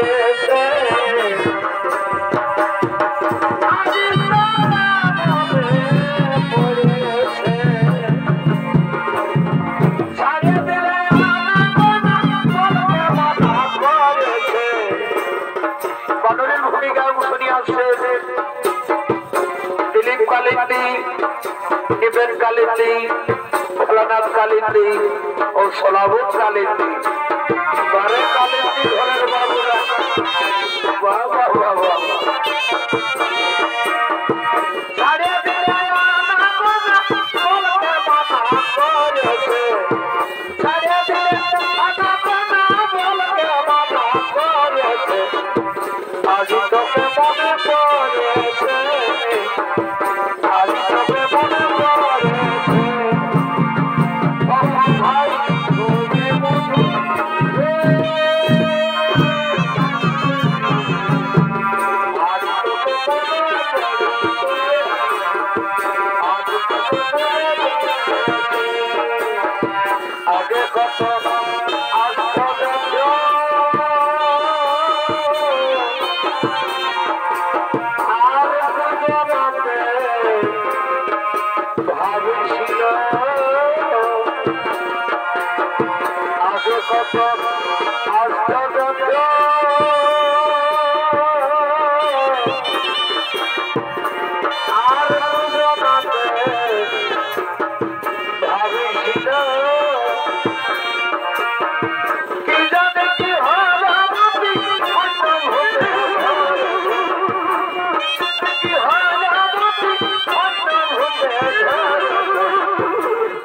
পড়েছে दिलीप कालिंदी निबेन कालिंदी भोलानाथ कालिंदी और सोलाबुत कालिंदी बारे कालिंदी घरेर बाबूरा वाह वाह वाह वाह सारे दिले आना बोलते माता करेছে सारे दिले आना बोलते माता करेছে आज তোকে মনে পড়েছে आगे कत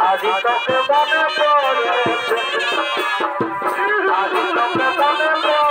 आज तक मन पड़े आज तक मन